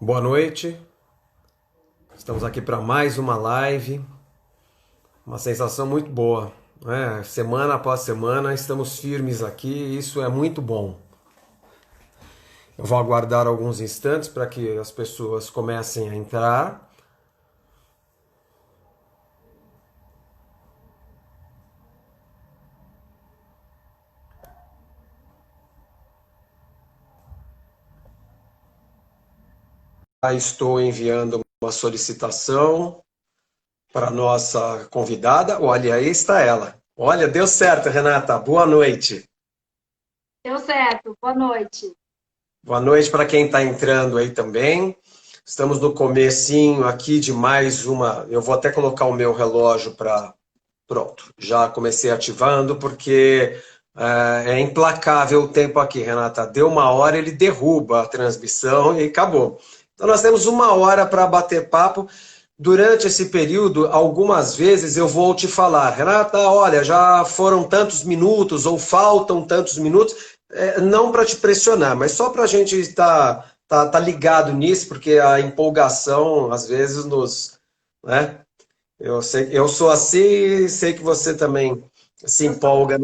Boa noite, estamos aqui para mais uma live, uma sensação muito boa, né? Semana após semana estamos firmes aqui e isso é muito bom. Eu vou aguardar alguns instantes para que as pessoas comecem a entrar. Já estou enviando uma solicitação para a nossa convidada. Olha, aí está ela. Olha, deu certo, Renata. Boa noite. Deu certo, boa noite. Boa noite para quem está entrando aí também. Estamos no comecinho aqui de mais uma. Eu vou até colocar o meu relógio para. Pronto, já comecei ativando porque é implacável o tempo aqui, Renata. Deu uma hora, ele derruba a transmissão e acabou. Então nós temos uma hora para bater papo. Durante esse período, algumas vezes eu vou te falar, Renata, olha, já foram tantos minutos ou faltam tantos minutos, não para te pressionar, mas só para a gente estar tá ligado nisso, porque a empolgação às vezes nos, né? Eu sei, eu sou assim e sei que você também se Eu sou. empolga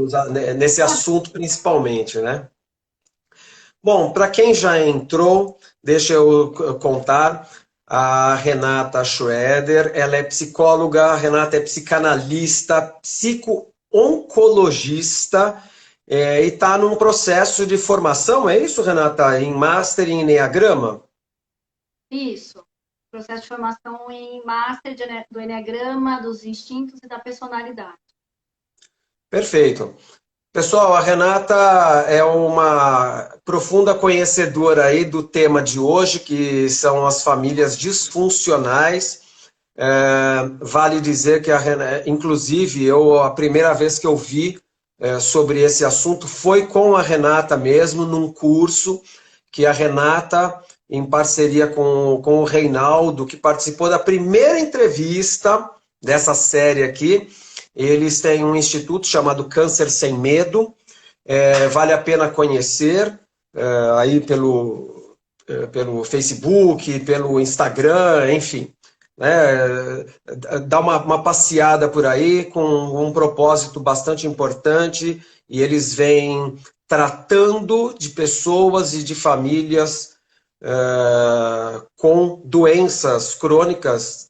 nesse assunto principalmente, né? Bom, para quem já entrou, deixa eu contar. A Renata Schroeder, ela é psicóloga, a Renata é psicanalista, psico-oncologista, e está num processo de formação, é isso, Renata? Em Master em Enneagrama? Isso. Processo de formação em Master do Eneagrama, dos instintos e da personalidade. Perfeito. Pessoal, a Renata é uma profunda conhecedora aí do tema de hoje, que são as famílias disfuncionais. Vale dizer que inclusive, a primeira vez que eu vi sobre esse assunto foi com a Renata mesmo, num curso que a Renata, em parceria com o Reinaldo, que participou da primeira entrevista dessa série aqui. Eles têm um instituto chamado Câncer Sem Medo, vale a pena conhecer aí pelo Facebook, pelo Instagram, enfim. Né? Dá uma passeada por aí com um propósito bastante importante e eles vêm tratando de pessoas e de famílias com doenças crônicas,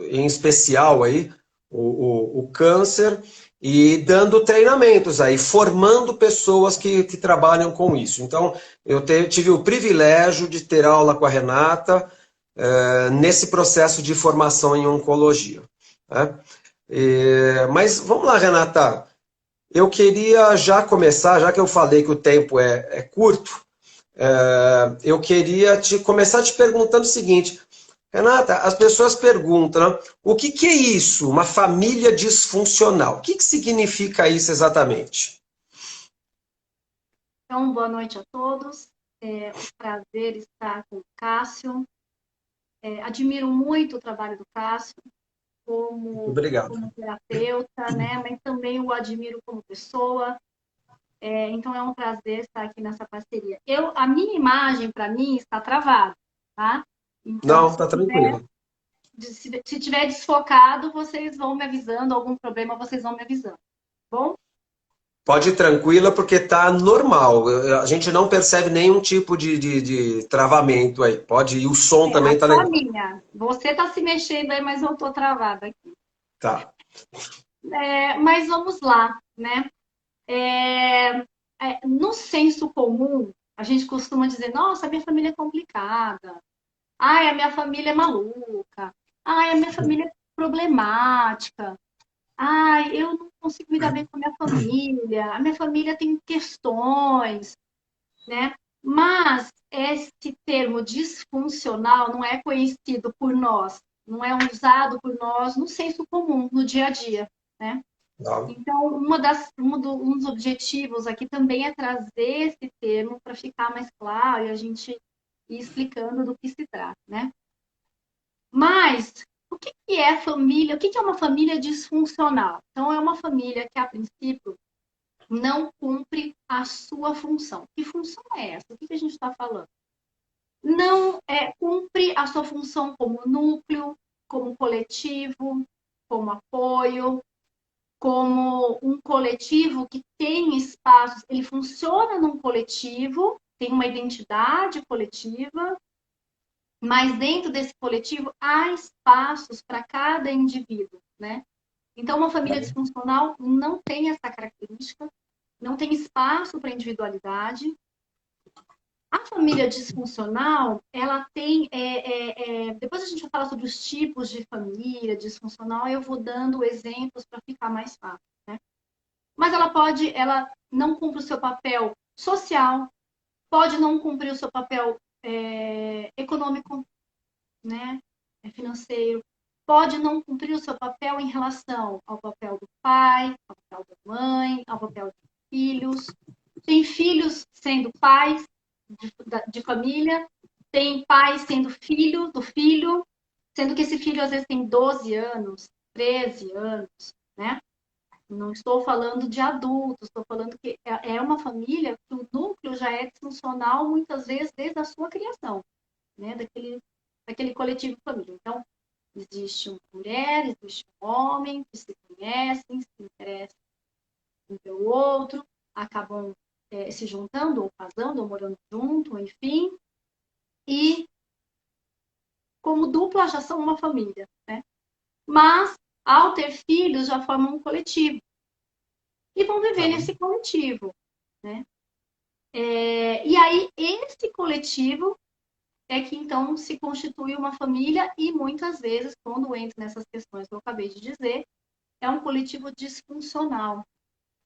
em especial aí o câncer, e dando treinamentos aí, formando pessoas que trabalham com isso. Então, tive o privilégio de ter aula com a Renata nesse processo de formação em oncologia. Né? Mas vamos lá, Renata. Eu queria já começar, já que eu falei que o tempo é curto, eu queria começar te perguntando o seguinte, Renata, as pessoas perguntam, né, o que é isso, uma família disfuncional? O que significa isso exatamente? Então, boa noite a todos. É um prazer estar com o Cássio. Admiro muito o trabalho do Cássio Muito como, obrigado. como terapeuta, né? Mas também o admiro como pessoa. Então, é um prazer estar aqui nessa parceria. A minha imagem, para mim, está travada, tá? Então, Não, tá tranquilo. se tiver desfocado, vocês vão me avisando, algum problema, vocês vão me avisando. Bom? Pode ir tranquila, porque tá normal. A gente não percebe nenhum tipo de travamento aí. Pode ir, o som também tá Só a legal. minha. Você está se mexendo aí, mas eu estou travada aqui. Tá. Mas vamos lá, né? No senso comum, a gente costuma dizer, nossa, a minha família é complicada. Ai, a minha família é maluca. Ai, a minha família é problemática. Ai, eu não consigo me dar bem com a minha família. A minha família tem questões, né? Mas esse termo disfuncional não é conhecido por nós, não é usado por nós no senso comum, no dia a dia, né? Não. Então, um dos objetivos aqui também é trazer esse termo para ficar mais claro e a gente ir explicando do que se trata, né? Mas o que é família? O que é uma família disfuncional? Então, é uma família que, a princípio, não cumpre a sua função. Que função é essa? O que a gente está falando? não cumpre a sua função como núcleo, como coletivo, como apoio, como um coletivo que tem espaços, ele funciona num coletivo, tem uma identidade coletiva, mas dentro desse coletivo há espaços para cada indivíduo, né? Então, uma família disfuncional não tem essa característica, não tem espaço para individualidade. A família disfuncional, ela tem. Depois a gente vai falar sobre os tipos de família disfuncional, eu vou dando exemplos para ficar mais fácil, né? Mas ela não cumpre o seu papel social, pode não cumprir o seu papel econômico, né? Financeiro, pode não cumprir o seu papel em relação ao papel do pai, ao papel da mãe, ao papel dos filhos. Tem filhos sendo pais de família, tem pai sendo filho do filho, sendo que esse filho às vezes tem 12 anos, 13 anos, né? Não estou falando de adultos, estou falando que é uma família que o núcleo já é disfuncional muitas vezes desde a sua criação, né? Daquele coletivo família. Então, existe uma mulher, existe um homem que se conhecem, se interessam um pelo outro, acabam se juntando, ou casando, ou morando junto, enfim. E, como dupla, já são uma família, né? Mas, ao ter filhos, já formam um coletivo. E vão viver Tá. nesse coletivo, né? E aí, esse coletivo é que, então, se constitui uma família e, muitas vezes, quando entra nessas questões que eu acabei de dizer, é um coletivo disfuncional,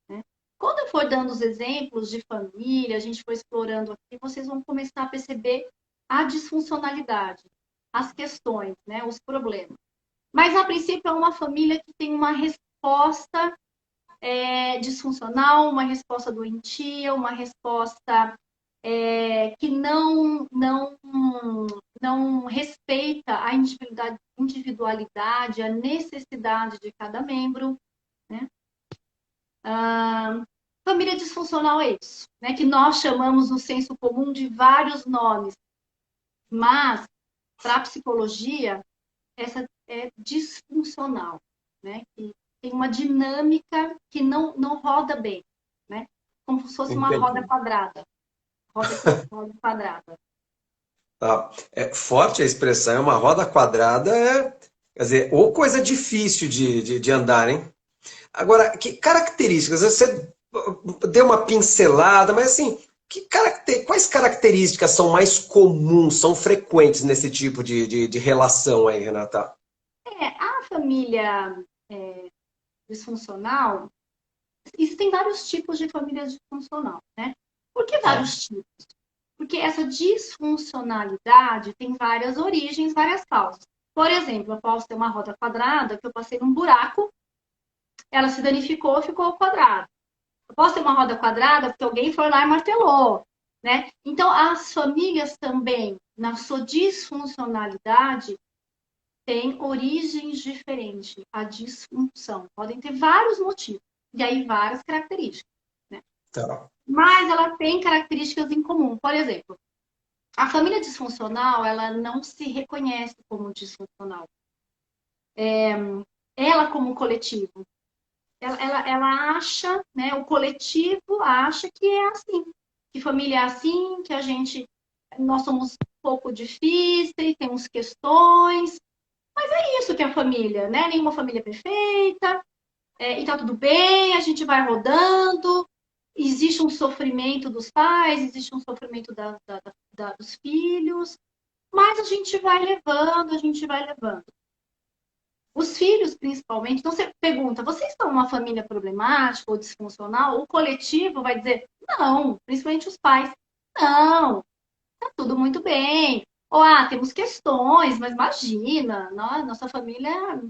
né? Quando eu for dando os exemplos de família, a gente for explorando aqui, vocês vão começar a perceber a disfuncionalidade, as questões, né, os problemas. Mas, a princípio, é uma família que tem uma resposta disfuncional, uma resposta doentia, uma resposta que não respeita a individualidade, a necessidade de cada membro, né? Família disfuncional é isso, né? Que nós chamamos no senso comum de vários nomes, mas para a psicologia essa é disfuncional, né? Que tem uma dinâmica que não roda bem, né? Como se fosse uma roda Entendi. quadrada, roda quadrada. Tá. É forte a expressão, é uma roda quadrada, quer dizer, ou coisa difícil de andar, hein? Agora, que características? Você deu uma pincelada, mas assim, quais características são mais comuns, são frequentes nesse tipo de relação aí, Renata? A família disfuncional, existem vários tipos de família disfuncional, né? Por que Tá. vários tipos? Porque essa disfuncionalidade tem várias origens, várias causas. Por exemplo, eu posso ter uma roda quadrada que eu passei num buraco, ela se danificou, ficou quadrada. Eu posso ter uma roda quadrada porque alguém foi lá e martelou, né? Então, as famílias também, na sua disfuncionalidade, têm origens diferentes. A disfunção podem ter vários motivos e aí várias características, né? Tá. Mas ela tem características em comum. Por exemplo, a família disfuncional, ela não se reconhece como disfuncional. Ela como coletivo. Ela acha, né, o coletivo acha que é assim. Que família é assim, que nós somos um pouco difíceis, temos questões. É isso que é a família, né? Nenhuma família é perfeita, e tá tudo bem, a gente vai rodando. Existe um sofrimento dos pais, existe um sofrimento dos filhos, mas a gente vai levando, a gente vai levando. Os filhos, principalmente, então você pergunta, vocês são uma família problemática ou disfuncional? O coletivo vai dizer, não, principalmente os pais, não, tá tudo muito bem. Ou, temos questões, mas imagina, nossa família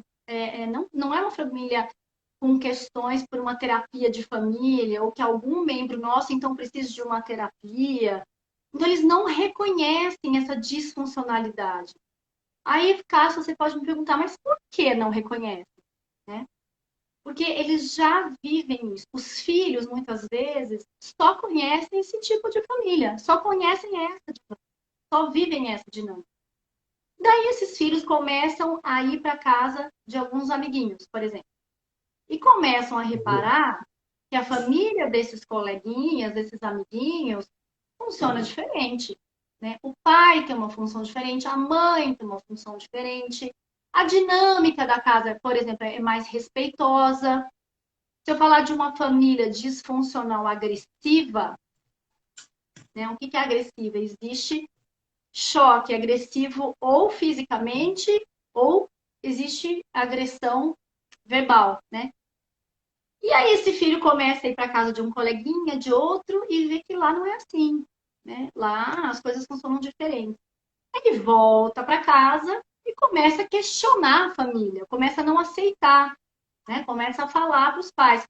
não é uma família com questões por uma terapia de família, ou que algum membro nosso, então, precisa de uma terapia. Então, eles não reconhecem essa disfuncionalidade. Aí, Cássio, você pode me perguntar, mas por que não reconhece? Né? Porque eles já vivem isso. Os filhos, muitas vezes, só conhecem esse tipo de família, só conhecem essa de família. só vivem essa dinâmica. Daí esses filhos começam a ir para casa de alguns amiguinhos, por exemplo. E começam a reparar que a família desses coleguinhas, desses amiguinhos, funciona diferente. Né? O pai tem uma função diferente, a mãe tem uma função diferente, a dinâmica da casa, por exemplo, é mais respeitosa. Se eu falar de uma família disfuncional agressiva, né? O que é agressiva? Existe choque agressivo ou fisicamente, ou existe agressão verbal, né? E aí esse filho começa a ir para casa de um coleguinha, de outro, e vê que lá não é assim, né? Lá as coisas funcionam diferentes. Ele volta para casa e começa a questionar a família, começa a não aceitar, né? Começa a falar para os pais.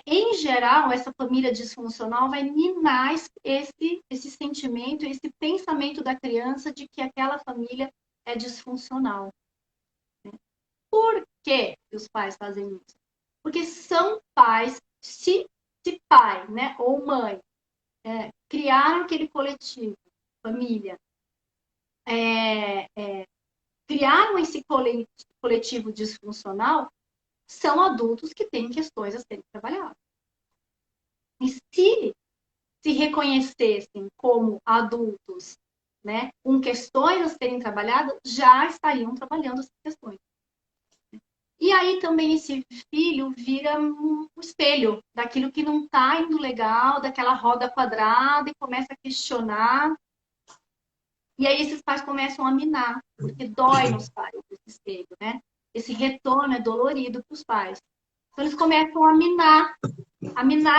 Em geral, essa família disfuncional vai minar esse sentimento, esse pensamento da criança de que aquela família é disfuncional. Por que os pais fazem isso? Porque são pais, se pai, né, ou mãe, criaram aquele coletivo, família, criaram esse coletivo disfuncional, são adultos que têm questões a serem trabalhadas. E se reconhecessem como adultos, né, com questões a serem trabalhadas, já estariam trabalhando essas questões. E aí também esse filho vira um espelho daquilo que não está indo legal, daquela roda quadrada, e começa a questionar. E aí esses pais começam a minar, porque dói nos pais esse espelho, né? Esse retorno é dolorido para os pais. Então eles começam a minar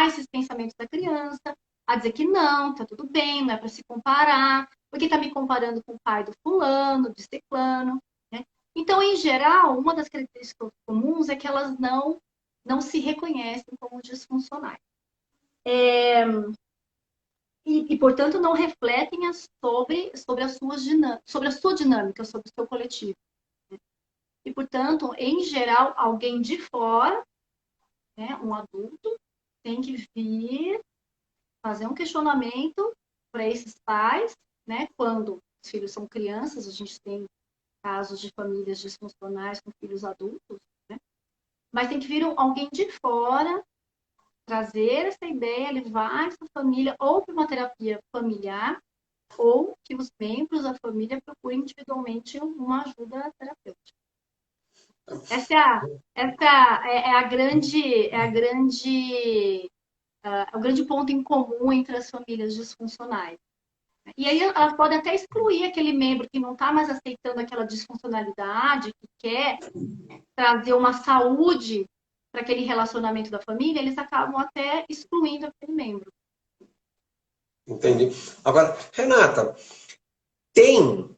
esses pensamentos da criança, a dizer que não, tá tudo bem, não é para se comparar, porque tá me comparando com o pai do fulano, de ciclano, né? Então, em geral, uma das características comuns é que elas não se reconhecem como disfuncionais. Portanto, não refletem sobre a sua dinâmica, sobre o seu coletivo. Né? E, portanto, em geral, alguém de fora, né, um adulto, tem que vir fazer um questionamento para esses pais, né? Quando os filhos são crianças, a gente tem casos de famílias disfuncionais com filhos adultos, né? Mas tem que vir alguém de fora, trazer essa ideia, levar essa família ou para uma terapia familiar, ou que os membros da família procurem individualmente uma ajuda terapêutica. É o grande ponto em comum entre as famílias disfuncionais. E aí elas podem até excluir aquele membro que não está mais aceitando aquela disfuncionalidade, que quer trazer uma saúde para aquele relacionamento da família, eles acabam até excluindo aquele membro. Entendi. Agora, Renata, tem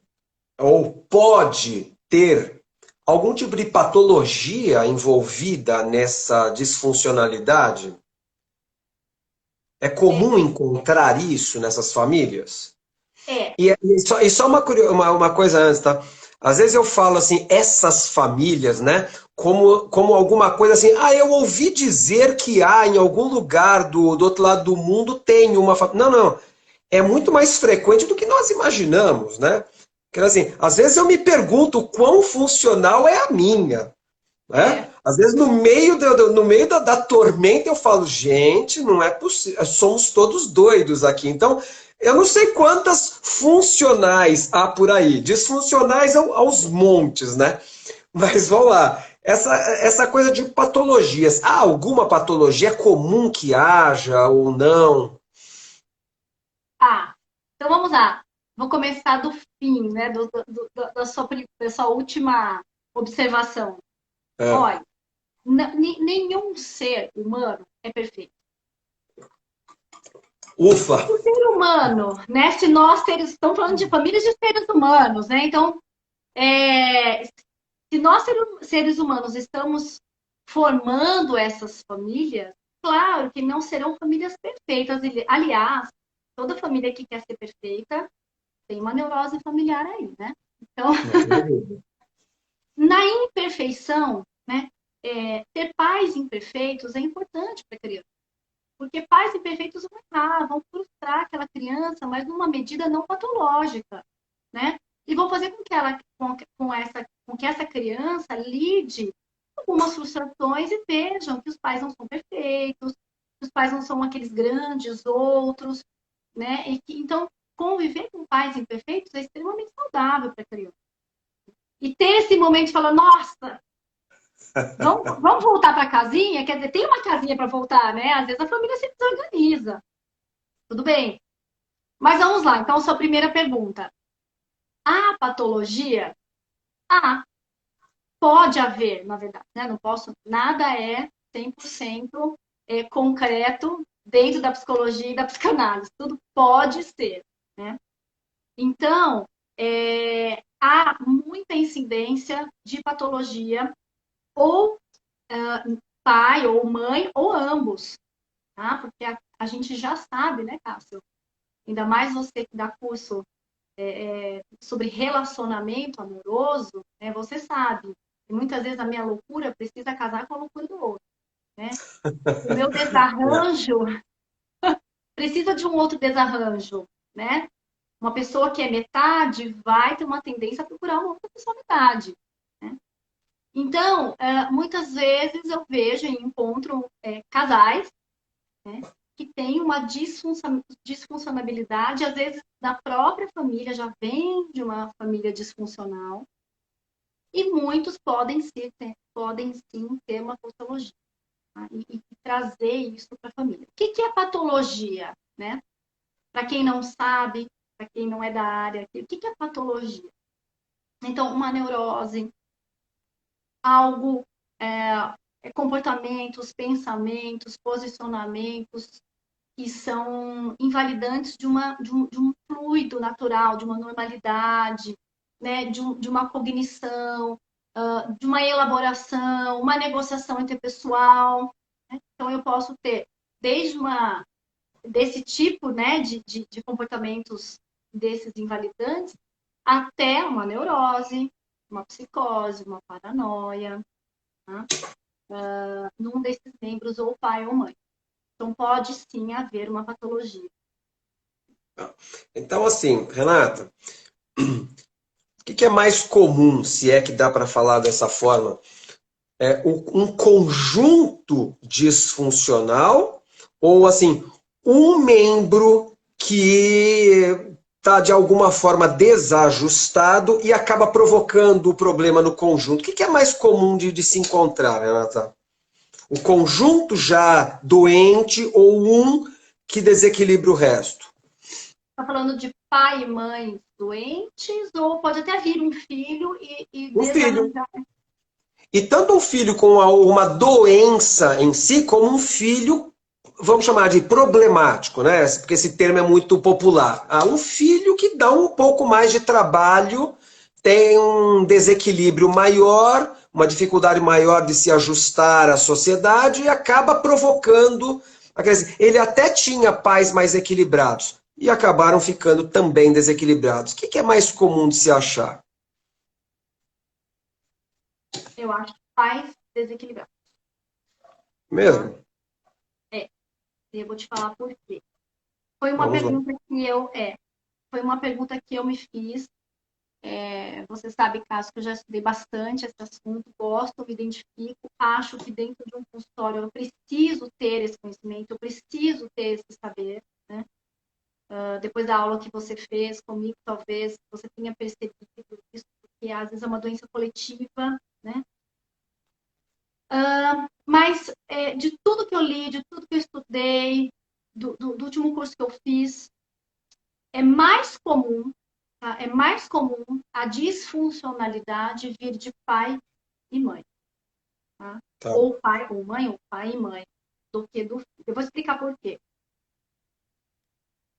ou pode ter algum tipo de patologia envolvida nessa disfuncionalidade? É comum encontrar isso nessas famílias? E só uma coisa antes, tá? Às vezes eu falo assim, essas famílias, né? Como alguma coisa assim, eu ouvi dizer que há em algum lugar do outro lado do mundo tem uma família. Não, não. É muito mais frequente do que nós imaginamos, né? Porque assim, às vezes eu me pergunto quão funcional é a minha. Né? Às vezes, no meio da tormenta, eu falo, gente, não é possível, somos todos doidos aqui. Então, eu não sei quantas funcionais há por aí, disfuncionais aos montes, né? Mas vamos lá, essa coisa de patologias, há alguma patologia comum que haja ou não? Então vamos lá. Vou começar do fim, né? Da sua última observação. É. Olha, nenhum ser humano é perfeito. Ufa! O ser humano, né? Se nós estamos falando de famílias de seres humanos, né? Então, se nós seres humanos estamos formando essas famílias, claro que não serão famílias perfeitas. Aliás, toda família que quer ser perfeita tem uma neurose familiar aí, né? Então, na imperfeição, né? Ter pais imperfeitos é importante para a criança. Porque pais imperfeitos vão errar, vão frustrar aquela criança, mas numa medida não patológica, né? E vão fazer com que com que essa criança lide com algumas frustrações e vejam que os pais não são perfeitos, que os pais não são aqueles grandes outros, né? Então, conviver com pais imperfeitos é extremamente saudável para a criança. E ter esse momento de falar, nossa, vamos voltar para a casinha? Quer dizer, tem uma casinha para voltar, né? Às vezes a família se desorganiza. Tudo bem. Mas vamos lá. Então, sua primeira pergunta. A patologia? Ah, pode haver, na verdade. Né? Não posso. Nada é 100% concreto dentro da psicologia e da psicanálise. Tudo pode ser. Né? Então, há muita incidência de patologia ou pai ou mãe ou ambos, tá? Porque a gente já sabe, né, Cássio? Ainda mais você que dá curso sobre relacionamento amoroso, né, você sabe. E muitas vezes a minha loucura precisa casar com a loucura do outro, né? O meu desarranjo precisa de um outro desarranjo, né? Uma pessoa que é metade vai ter uma tendência a procurar uma outra pessoa metade, né? Então, muitas vezes eu vejo e encontro casais, né, que têm uma disfuncionalidade, às vezes da própria família, já vem de uma família disfuncional, e muitos podem sim ter uma patologia, tá? E trazer isso para a família. O que é patologia, né? Para quem não sabe, para quem não é da área, o que é patologia? Então, uma neurose, algo, comportamentos, pensamentos, posicionamentos que são invalidantes de um fluido natural, de uma normalidade, né, de uma cognição, de uma elaboração, uma negociação interpessoal. Né? Então, eu posso ter desde desse tipo, né, de comportamentos desses invalidantes até uma neurose, uma psicose, uma paranoia, né? Num desses membros, ou pai ou mãe. Então, pode sim haver uma patologia. Então, assim, Renata, o que é mais comum, se é que dá para falar dessa forma? Um conjunto disfuncional ou, assim, um membro que está, de alguma forma, desajustado e acaba provocando o problema no conjunto? O que é mais comum de se encontrar, Renata? O conjunto já doente ou um que desequilibra o resto? Está falando de pai e mãe doentes, ou pode até vir um filho e Um filho. desarranjar. E tanto um filho com uma doença em si, como um filho, vamos chamar de problemático, né? Porque esse termo é muito popular. Um filho que dá um pouco mais de trabalho, tem um desequilíbrio maior, uma dificuldade maior de se ajustar à sociedade e acaba provocando. Ele até tinha pais mais equilibrados e acabaram ficando também desequilibrados. O que é mais comum de se achar? Eu acho que pais desequilibrados. Mesmo? Tá? Eu vou te falar por quê. Foi uma Vamos lá. pergunta que foi uma pergunta que eu me fiz. Você sabe, Cássio, que eu já estudei bastante esse assunto, gosto, me identifico, acho que dentro de um consultório eu preciso ter esse conhecimento, eu preciso ter esse saber, né? Depois da aula que você fez comigo, talvez você tenha percebido isso, porque às vezes é uma doença coletiva, né? Mas de tudo que eu li, de tudo que eu estudei, do último curso que eu fiz, é mais comum, tá? É mais comum a disfuncionalidade vir de pai e mãe, tá? Tá. Ou pai ou mãe, ou pai e mãe, do que do filho. Eu vou explicar por quê.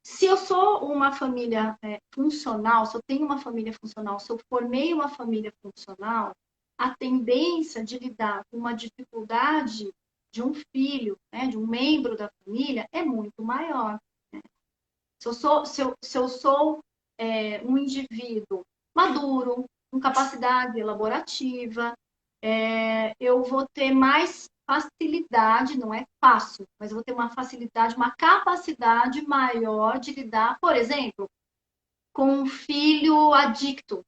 Se eu sou uma família funcional, se eu tenho uma família funcional, se eu formei uma família funcional, a tendência de lidar com uma dificuldade de um filho, né, de um membro da família, é muito maior. Né? Se eu sou um indivíduo maduro, com capacidade elaborativa, eu vou ter mais facilidade, não é fácil, mas eu vou ter uma facilidade, uma capacidade maior de lidar, por exemplo, com um filho adicto.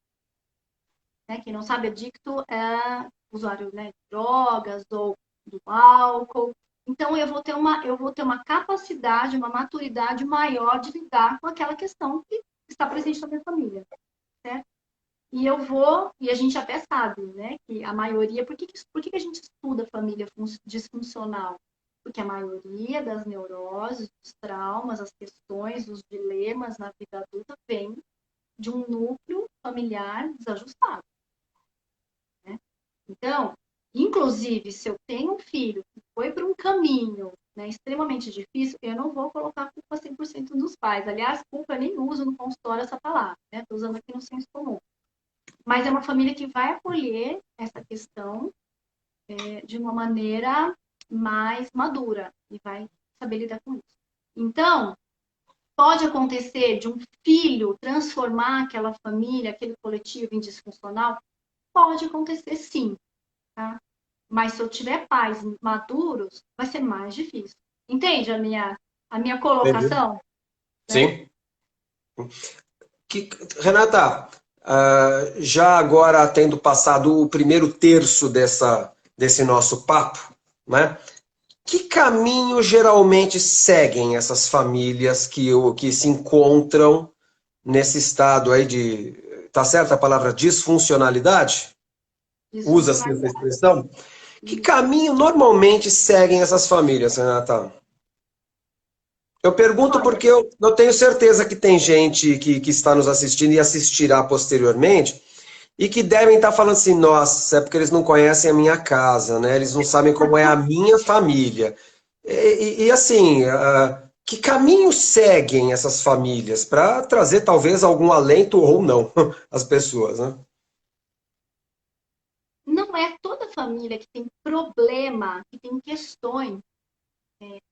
Né? Quem não sabe, adicto é usuário, né, de drogas ou do álcool. Então, eu vou ter uma capacidade, uma maturidade maior de lidar com aquela questão que está presente na minha família. Certo? E a gente até sabe, né, que a maioria, por que a gente estuda família disfuncional? Porque a maioria das neuroses, dos traumas, as questões, os dilemas na vida adulta vem de um núcleo familiar desajustado. Né? Então, inclusive, se eu tenho um filho que foi para um caminho, né, extremamente difícil, eu não vou colocar a culpa 100% dos pais. Aliás, culpa eu nem uso no consultório essa palavra, né? Estou usando aqui no senso comum. Mas é uma família que vai acolher essa questão de uma maneira mais madura e vai saber lidar com isso. Então, pode acontecer de um filho transformar aquela família, aquele coletivo em disfuncional? Pode acontecer sim, tá? Mas se eu tiver pais maduros, vai ser mais difícil. Entende a minha Entendi. colocação? Né? Sim. Renata, já agora tendo passado o primeiro terço desse nosso papo, né? Que caminho geralmente seguem essas famílias que se encontram nesse estado aí de, tá certa a palavra disfuncionalidade? Usa-se essa Disfuncionalidade. expressão? Que caminho normalmente seguem essas famílias, Renata? Eu pergunto Olha, porque eu tenho certeza que tem gente que está nos assistindo e assistirá posteriormente e que devem estar falando assim, nossa, é porque eles não conhecem a minha casa, né? Eles não sabem como é a minha família. Assim, que caminho seguem essas famílias para trazer talvez algum alento ou não às pessoas, né? não é toda família que tem problema, que tem questões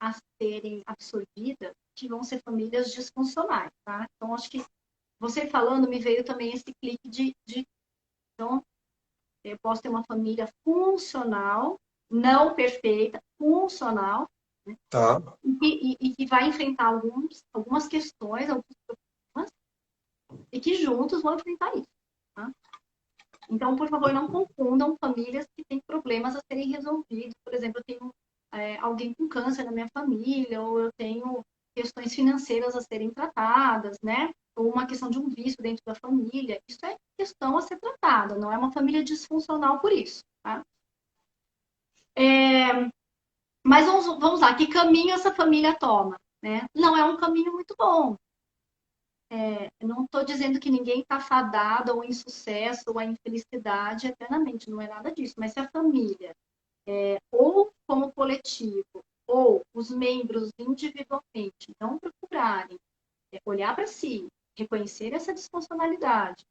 a serem absorvidas, que vão ser famílias disfuncionais, tá? Então, acho que você falando, me veio também esse clique então, eu posso ter uma família funcional, não perfeita, funcional, né? Tá. E que vai enfrentar algumas questões, alguns problemas, e que juntos vão enfrentar isso, tá? Então, por favor, não confundam famílias que têm problemas a serem resolvidos. Por exemplo, eu tenho alguém com câncer na minha família, ou eu tenho questões financeiras a serem tratadas, né? Ou uma questão de um vício dentro da família. Isso é questão a ser tratada, não é uma família disfuncional por isso, tá? Mas vamos lá, que caminho essa família toma? Né? Não é um caminho muito bom. Não estou dizendo que ninguém está fadado ao insucesso ou à infelicidade eternamente, não é nada disso. Mas se a família, ou como coletivo, ou os membros individualmente, não procurarem olhar para si, reconhecer essa disfuncionalidade,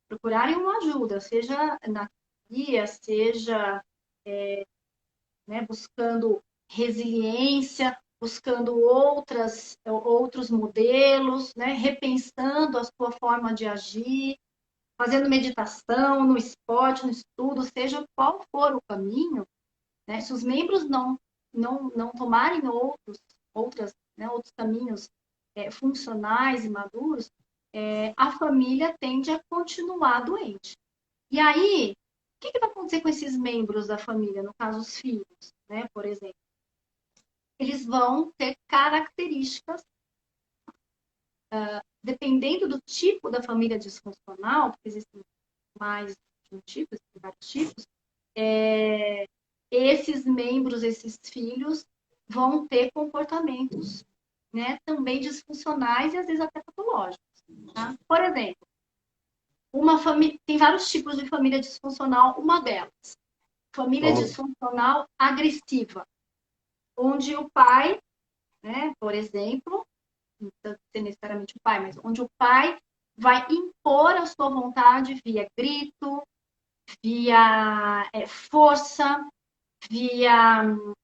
procurarem uma ajuda, seja na terapia, seja né, buscando resiliência, buscando outros modelos, né, repensando a sua forma de agir, fazendo meditação, no esporte, no estudo, seja qual for o caminho, né, se os membros não tomarem outros caminhos funcionais e maduros, a família tende a continuar doente. E aí, o que vai acontecer com esses membros da família, no caso, os filhos, né, por exemplo? Eles vão ter características, dependendo do tipo da família disfuncional, porque existem mais de um tipo, existem vários tipos, esses membros, esses filhos, vão ter comportamentos, né, também disfuncionais e às vezes até patológicos. Tá? Por exemplo, tem vários tipos de família disfuncional, uma delas, família Vamos. disfuncional agressiva, onde o pai, né, por exemplo, não precisa ser necessariamente o pai, mas onde o pai vai impor a sua vontade via grito, via força, via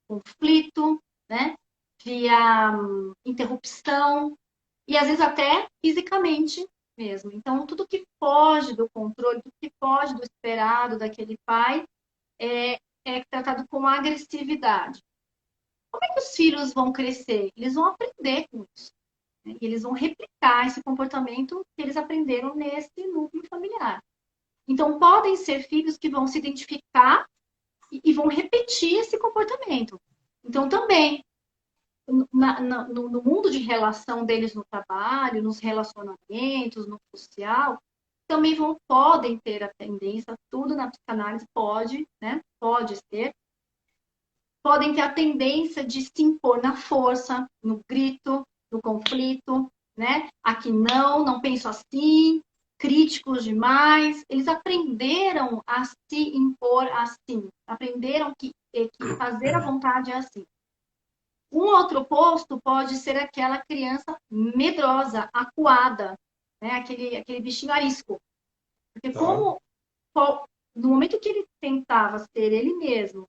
conflito, né, via interrupção, e às vezes até fisicamente mesmo. Então, tudo que foge do controle, tudo que foge do esperado daquele pai, é é tratado com agressividade. Como é que os filhos vão crescer? Eles vão aprender com isso, né? E eles vão replicar esse comportamento que eles aprenderam nesse núcleo familiar. Então, podem ser filhos que vão se identificar e vão repetir esse comportamento. Então, também, no mundo de relação deles no trabalho, nos relacionamentos, no social, também podem ter a tendência, tudo na psicanálise pode, né? Pode ser, podem ter a tendência de se impor na força, no grito, no conflito, né? Aqui não penso assim, críticos demais. Eles aprenderam a se impor assim, aprenderam que fazer a vontade é assim. Um outro oposto pode ser aquela criança medrosa, acuada, né? Aquele bichinho arisco. Porque Tá. no momento que ele tentava ser ele mesmo,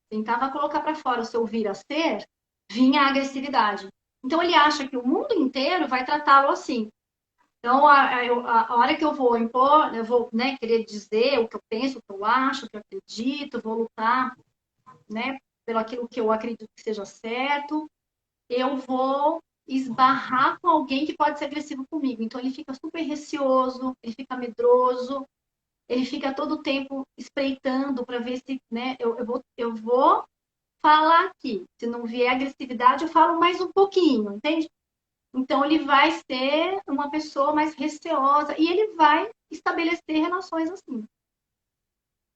tentava colocar para fora o seu vir a ser, vinha a agressividade. Então ele acha que o mundo inteiro vai tratá-lo assim. Então, a hora que eu vou impor, eu vou, né, querer dizer o que eu penso, o que eu acho, o que eu acredito, vou lutar, né, pelo aquilo que eu acredito que seja certo, eu vou esbarrar com alguém que pode ser agressivo comigo. Então ele fica super receoso, ele fica medroso, ele fica todo o tempo espreitando para ver se, né, eu vou falar aqui. Se não vier agressividade, eu falo mais um pouquinho, entende? Então, ele vai ser uma pessoa mais receosa e ele vai estabelecer relações assim.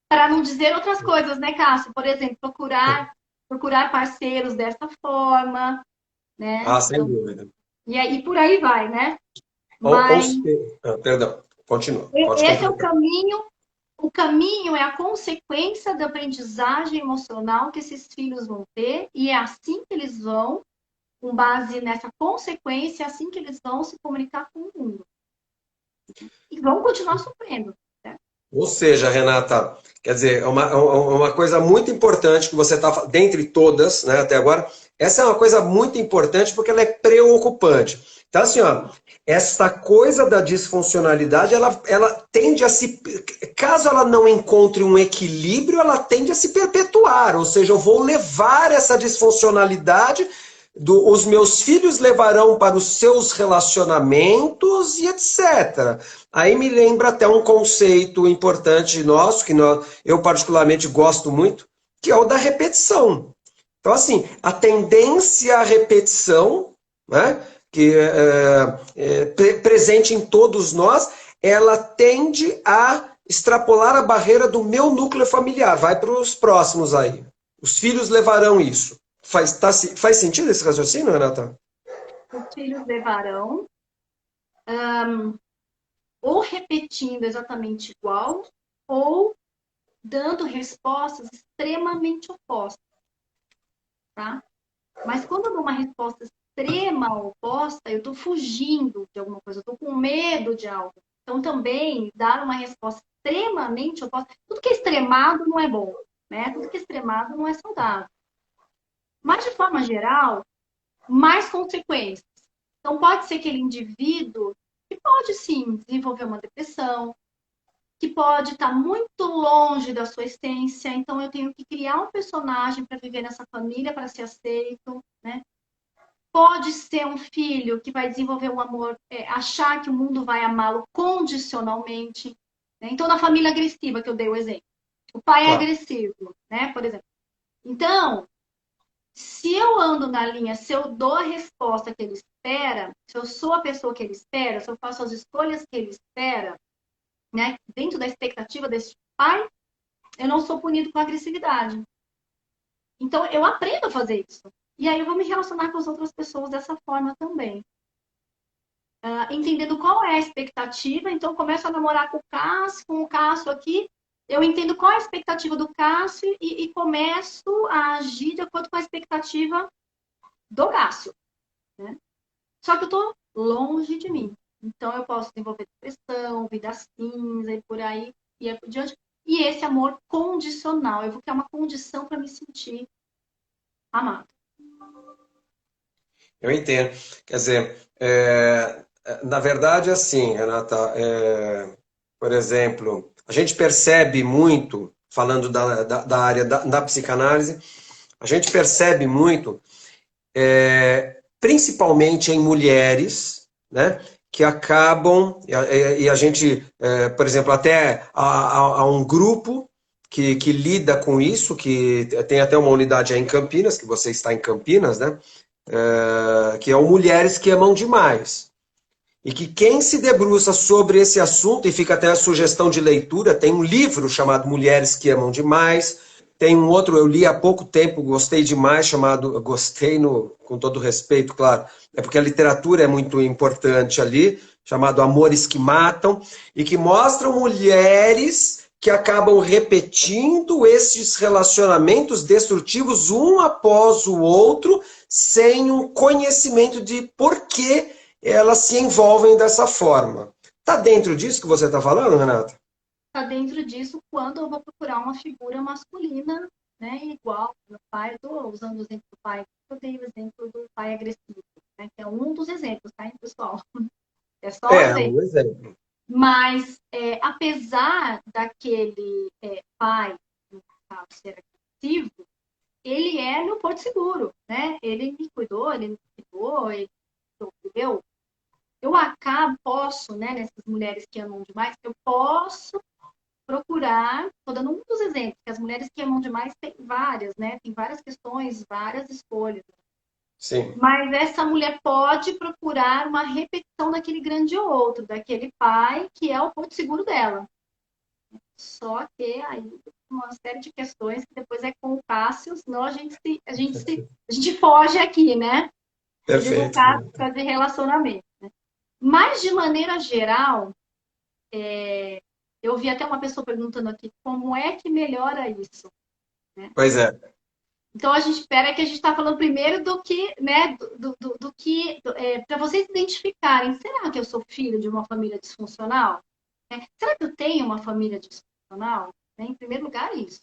Para não dizer outras coisas, né, Cássio? Por exemplo, procurar parceiros dessa forma, né? Ah, sem Então, dúvida. e aí por aí vai, né? Ou Mas perdão, continua, pode esse é o completar. caminho. O caminho é a consequência da aprendizagem emocional que esses filhos vão ter, e é assim que eles vão, com base nessa consequência, é assim que eles vão se comunicar com o mundo. E vão continuar sofrendo. Né? Ou seja, Renata, quer dizer, uma coisa muito importante que você está, dentre todas, né, até agora, essa é uma coisa muito importante porque ela é preocupante. Então, assim, ó, essa coisa da disfuncionalidade, ela tende a se. Caso ela não encontre um equilíbrio, ela tende a se perpetuar. Ou seja, eu vou levar essa disfuncionalidade os meus filhos levarão para os seus relacionamentos e etc. Aí me lembra até um conceito importante nosso, que eu particularmente gosto muito, que é o da repetição. Então, assim, a tendência à repetição, né, que presente em todos nós, ela tende a extrapolar a barreira do meu núcleo familiar. Vai para os próximos aí. Os filhos levarão isso. Faz sentido esse raciocínio, Renata? Os filhos levarão, ou repetindo exatamente igual, ou dando respostas extremamente opostas. Tá? Mas quando eu dou uma resposta extrema oposta, eu estou fugindo de alguma coisa, eu estou com medo de algo. Então, também, dar uma resposta extremamente oposta. Tudo que é extremado não é bom, né? Tudo que é extremado não é saudável. Mas, de forma geral, mais consequências. Então, pode ser aquele indivíduo que pode, sim, desenvolver uma depressão, que pode estar muito longe da sua essência. Então, eu tenho que criar um personagem para viver nessa família, para ser aceito, né? Pode ser um filho que vai desenvolver um amor, achar que o mundo vai amá-lo condicionalmente. Né? Então, na família agressiva, que eu dei o exemplo. O pai é Tá. agressivo, né? Por exemplo. Então, se eu ando na linha, se eu dou a resposta que ele espera, se eu sou a pessoa que ele espera, se eu faço as escolhas que ele espera, né? Dentro da expectativa desse pai, eu não sou punido com agressividade. Então, eu aprendo a fazer isso. E aí eu vou me relacionar com as outras pessoas dessa forma também. Entendendo qual é a expectativa. Então, começo a namorar com o Cássio aqui. Eu entendo qual é a expectativa do Cássio e começo a agir de acordo com a expectativa do Cássio. Né? Só que eu estou longe de mim. Então, eu posso desenvolver depressão, vida cinza e por aí e por diante. E esse amor condicional. Eu vou criar uma condição para me sentir amado. Eu entendo. Quer dizer, na verdade, assim, Renata, por exemplo, a gente percebe muito. falando da área da psicanálise, a gente percebe muito, principalmente em mulheres, né, que acabam, e a gente, por exemplo, até há um grupo que lida com isso, que tem até uma unidade aí em Campinas, que você está em Campinas, né, que é o Mulheres que Amam Demais. E que quem se debruça sobre esse assunto, e fica até a sugestão de leitura, tem um livro chamado Mulheres que Amam Demais, tem um outro, eu li há pouco tempo, gostei demais, chamado, gostei com todo respeito, claro, é porque a literatura é muito importante ali, chamado Amores que Matam, e que mostram mulheres que acabam repetindo esses relacionamentos destrutivos um após o outro, sem um conhecimento de por que elas se envolvem dessa forma. Está dentro disso que você está falando, Renata? Está dentro disso quando eu vou procurar uma figura masculina, né, igual ao meu pai. Estou usando o exemplo do pai, eu dei o exemplo do pai agressivo, né, que é um dos exemplos, tá, pessoal? É só um exemplo. Um exemplo. Mas, apesar daquele pai, no caso, ser agressivo, ele é meu porto seguro, né? Ele me cuidou, ele me cuidou, ele entendeu? Eu posso, né, nessas mulheres que amam demais, eu posso procurar, estou dando um dos exemplos, que as mulheres que amam demais têm várias, né? Tem várias questões, várias escolhas. Sim. Mas essa mulher pode procurar uma repetição daquele grande outro, daquele pai que é o porto seguro dela. Só que aí uma série de questões que depois é com o Cássio, senão a gente foge aqui, né? Eu digo Perfeito. Cássio de relacionamento. Né? Mas, de maneira geral, eu vi até uma pessoa perguntando aqui como é que melhora isso. Né? Pois é. Então a gente espera que a gente está falando primeiro do que, né, do que para vocês identificarem, será que eu sou filho de uma família disfuncional? Será que eu tenho uma família disfuncional? Em primeiro lugar, isso.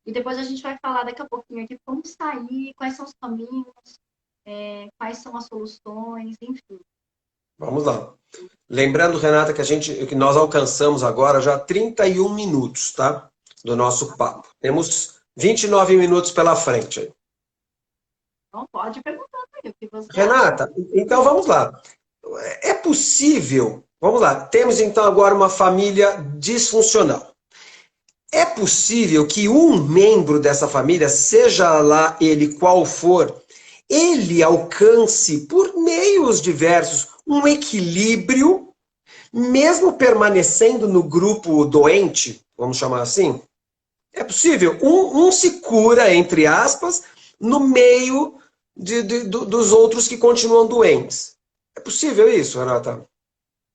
E depois a gente vai falar daqui a pouquinho aqui como sair, quais são os caminhos, quais são as soluções, enfim. Vamos lá. Lembrando, Renata, que nós alcançamos agora já 31 minutos, tá? Do nosso papo. Temos 29 minutos pela frente. Então pode perguntar aí o que você acha. Renata, então vamos lá. É possível, vamos lá, temos então agora uma família disfuncional. É possível que um membro dessa família, seja lá ele qual for, ele alcance, por meios diversos, um equilíbrio, mesmo permanecendo no grupo doente, vamos chamar assim? É possível. Um se cura, entre aspas, no meio dos outros que continuam doentes. É possível isso, Renata?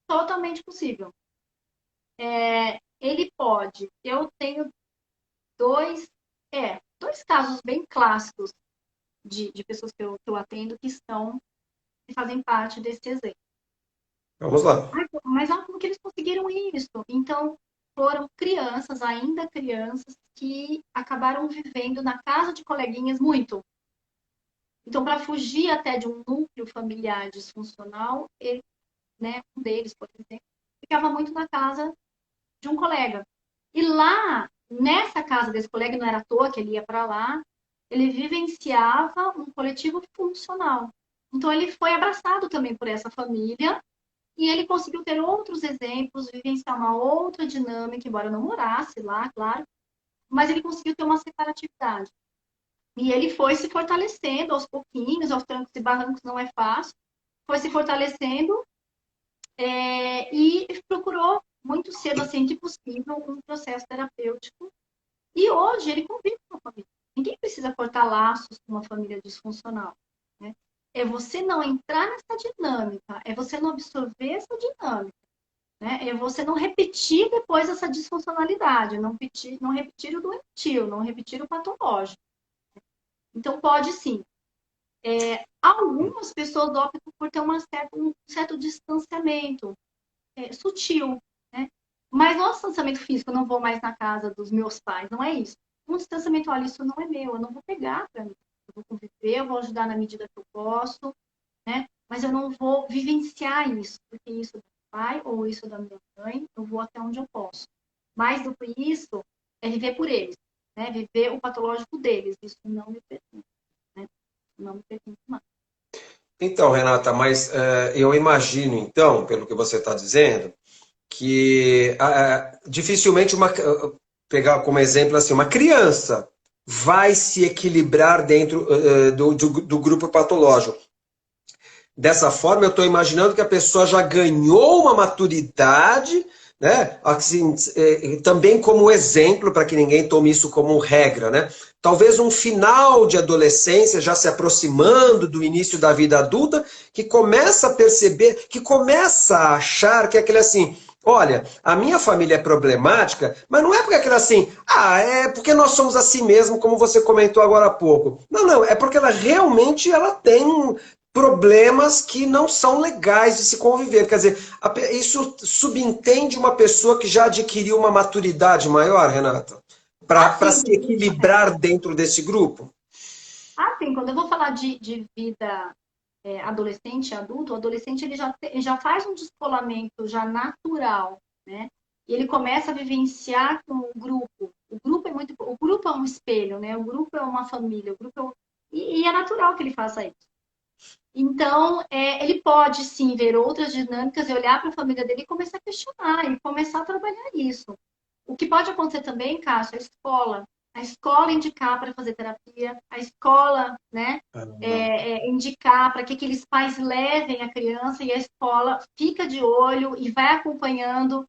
Totalmente possível. Ele pode. Eu tenho dois, dois casos bem clássicos de pessoas que eu atendo que fazem parte desse exemplo. Vamos lá. Mas como que eles conseguiram isso? Então, foram crianças, ainda crianças, que acabaram vivendo na casa de coleguinhas muito. Então, para fugir até de um núcleo familiar disfuncional, ele, né, um deles, por exemplo, ficava muito na casa de um colega. E lá, nessa casa desse colega, não era à toa que ele ia para lá, ele vivenciava um coletivo funcional. Então, ele foi abraçado também por essa família e ele conseguiu ter outros exemplos, vivenciar uma outra dinâmica, embora não morasse lá, claro, mas ele conseguiu ter uma separatividade. E ele foi se fortalecendo aos pouquinhos, aos trancos e barrancos, não é fácil, foi se fortalecendo e procurou muito cedo, assim que possível, um processo terapêutico. E hoje ele convive com a família. Ninguém precisa cortar laços com uma família disfuncional. Né? É você não entrar nessa dinâmica, é você não absorver essa dinâmica. Né? É você não repetir depois essa disfuncionalidade, não repetir o doentio, não repetir o patológico. Então, pode sim. Algumas pessoas optam por ter um certo distanciamento sutil, né? Mas não é distanciamento físico, eu não vou mais na casa dos meus pais, não é isso. Um distanciamento, olha, isso não é meu, eu não vou pegar para mim. Eu vou conviver, eu vou ajudar na medida que eu posso, né? Mas eu não vou vivenciar isso, porque isso é do meu pai ou isso é da minha mãe, eu vou até onde eu posso. Mais do que isso, é viver por eles, né? Viver o patológico deles. Isso não me pertence, né? Não me pertence mais. Então, Renata, mas eu imagino, então, pelo que você está dizendo, que dificilmente pegar como exemplo assim, uma criança vai se equilibrar dentro do grupo patológico. Dessa forma, eu estou imaginando que a pessoa já ganhou uma maturidade, né? Assim, também como exemplo, para que ninguém tome isso como regra, né? Talvez um final de adolescência, já se aproximando do início da vida adulta, que começa a perceber, que começa a achar que é aquele assim, olha, a minha família é problemática, mas não é porque aquilo assim, é porque nós somos assim mesmo, como você comentou agora há pouco. Não, não, é porque ela realmente ela tem problemas que não são legais de se conviver. Quer dizer, isso subentende uma pessoa que já adquiriu uma maturidade maior, Renata, para Assim, se equilibrar dentro desse grupo? quando eu vou falar de vida adolescente, adulto, o adolescente ele já faz um descolamento já natural, né? E ele começa a vivenciar com o grupo. O grupo é um espelho, né? O grupo é uma família, e é natural que ele faça isso. Então, ele pode sim ver outras dinâmicas e olhar para a família dele e começar a questionar e começar a trabalhar isso. O que pode acontecer também, Cássio, é a escola. A escola indicar para fazer terapia, a escola, né, indicar para que aqueles pais levem a criança e a escola fica de olho e vai acompanhando.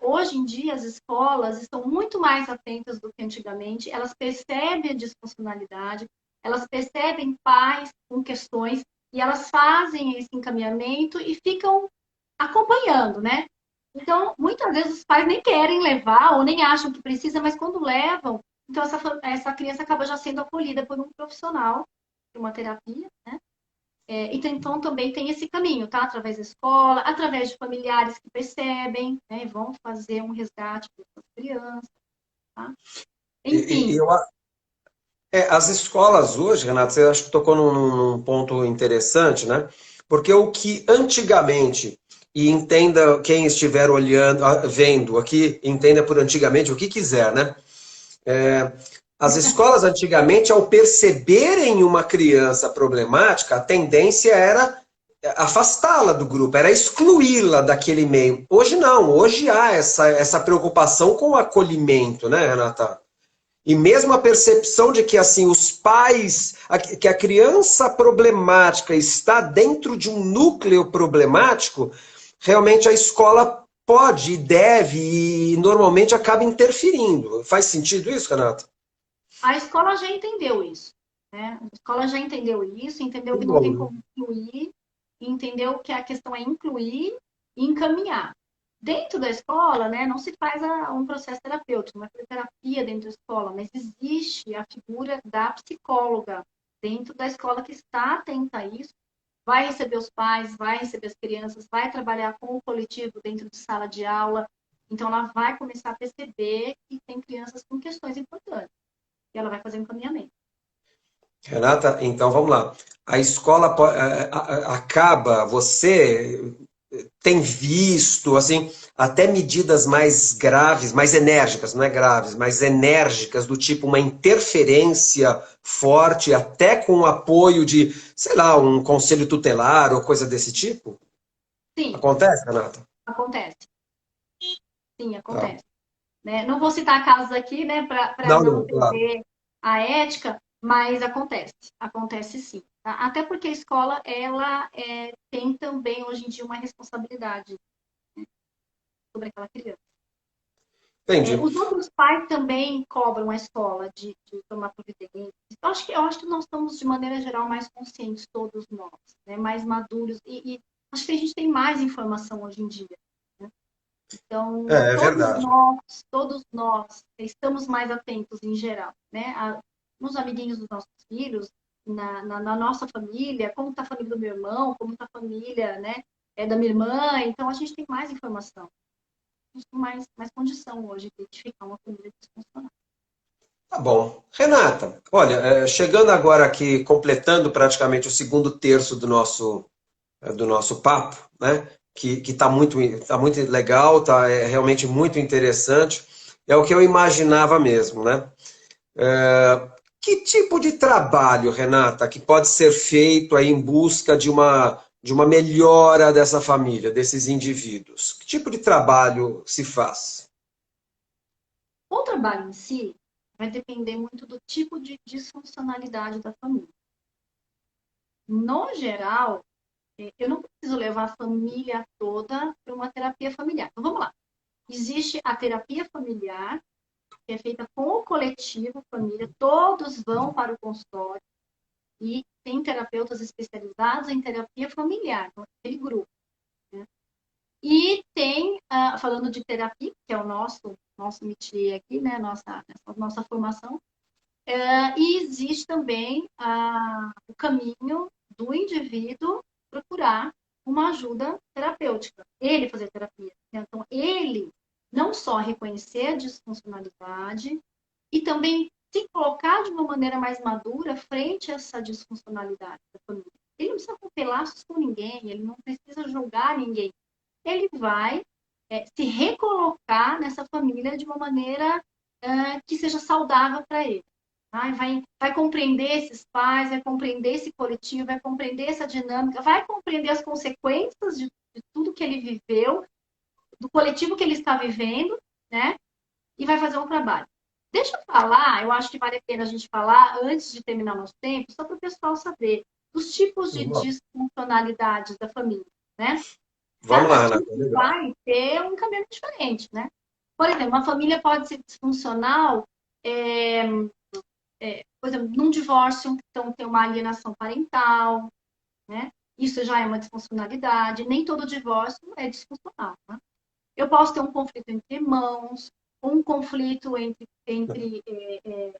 Hoje em dia, as escolas estão muito mais atentas do que antigamente, elas percebem a disfuncionalidade, elas percebem pais com questões e elas fazem esse encaminhamento e ficam acompanhando, né? Então, muitas vezes os pais nem querem levar ou nem acham que precisa, mas quando levam, então essa criança acaba já sendo acolhida por um profissional de uma terapia, né? Então, também tem esse caminho, tá? Através da escola, através de familiares que percebem, né? Vão fazer um resgate para as crianças, tá? E Enfim, as escolas hoje, Renato, você acho que tocou num ponto interessante, né? Porque o que antigamente, e entenda quem estiver olhando, vendo aqui, entenda por antigamente o que quiser, né? As escolas antigamente, ao perceberem uma criança problemática, a tendência era afastá-la do grupo, era excluí-la daquele meio. Hoje não, hoje há essa preocupação com o acolhimento, né, Renata? E mesmo a percepção de que assim os pais, que a criança problemática está dentro de um núcleo problemático, realmente a escola pode e deve e normalmente acaba interferindo. Faz sentido isso, Renata? a escola já entendeu isso, né? A escola já entendeu isso, entendeu Que que não tem bom. como incluir, entendeu que a questão é incluir e encaminhar. Dentro da escola, né, não se faz um processo terapêutico, uma terapia dentro da escola, mas existe a figura da psicóloga dentro da escola que está atenta a isso, vai receber os pais, vai receber as crianças, vai trabalhar com o coletivo dentro de sala de aula, então ela vai começar a perceber que tem crianças com questões importantes e ela vai fazer um encaminhamento. Renata, então vamos lá. A escola acaba, você tem visto, assim, até medidas mais graves, mais enérgicas, não é graves, mais enérgicas, do tipo uma interferência forte, até com o apoio de, sei lá, um conselho tutelar ou coisa desse tipo? Sim, Acontece, Renata? acontece. Sim, Tá. acontece. Né? Não vou citar casos aqui, né, para Não, não não, claro. perder a ética, mas acontece. Acontece sim. Tá? Até porque a escola, ela tem também, hoje em dia, uma responsabilidade sobre aquela criança. Entendi. Os outros pais também cobram a escola de tomar providência. Eu acho que nós estamos, de maneira geral, mais conscientes, todos nós, né? Mais maduros, e acho que a gente tem mais informação hoje em dia. Né? Então, É verdade. todos nós estamos mais atentos em geral, né? Nos amiguinhos dos nossos filhos, na nossa família, como está a família do meu irmão, como está a família, né? Da minha irmã. Então, a gente tem mais informação. A gente tem mais condição hoje de identificar uma família disfuncional. Tá bom. Renata, olha, chegando agora aqui, completando praticamente o segundo terço do nosso papo, né? Que está muito legal, tá realmente muito interessante. É o que eu imaginava mesmo, né? Que tipo de trabalho, Renata, que pode ser feito aí em busca de uma melhora dessa família, desses indivíduos? Que tipo de trabalho se faz? O trabalho em si vai depender muito do tipo de disfuncionalidade da família. No geral, eu não preciso levar a família toda para uma terapia familiar. Então, vamos lá. Existe a terapia familiar, que é feita com o coletivo família, todos vão para o consultório e tem terapeutas especializados em terapia familiar, então, aquele grupo. Né? E tem, falando de terapia, que é o nosso métier aqui, né? Nossa formação, e existe também o caminho do indivíduo procurar uma ajuda terapêutica, ele fazer terapia. Então, ele não só reconhecer a disfuncionalidade e também se colocar de uma maneira mais madura frente a essa disfuncionalidade da família. Ele não precisa romper laços com ninguém, ele não precisa julgar ninguém. Ele vai se recolocar nessa família de uma maneira que seja saudável para ele. Vai compreender esses pais, vai compreender esse coletivo, vai compreender essa dinâmica, vai compreender as consequências de tudo que ele viveu, do coletivo que ele está vivendo, né? E vai fazer um trabalho. Deixa eu falar, eu acho que vale a pena a gente falar, antes de terminar nosso tempo, só para o pessoal saber, dos tipos de disfuncionalidades da família, né? Vamos Cada lá, Renata, tipo legal. vai ter um caminho diferente, né? Por exemplo, uma família pode ser disfuncional, é, por exemplo, num divórcio, então tem uma alienação parental, né? Isso já é uma disfuncionalidade. Nem todo divórcio é disfuncional, tá? Eu posso ter um conflito entre irmãos, um conflito entre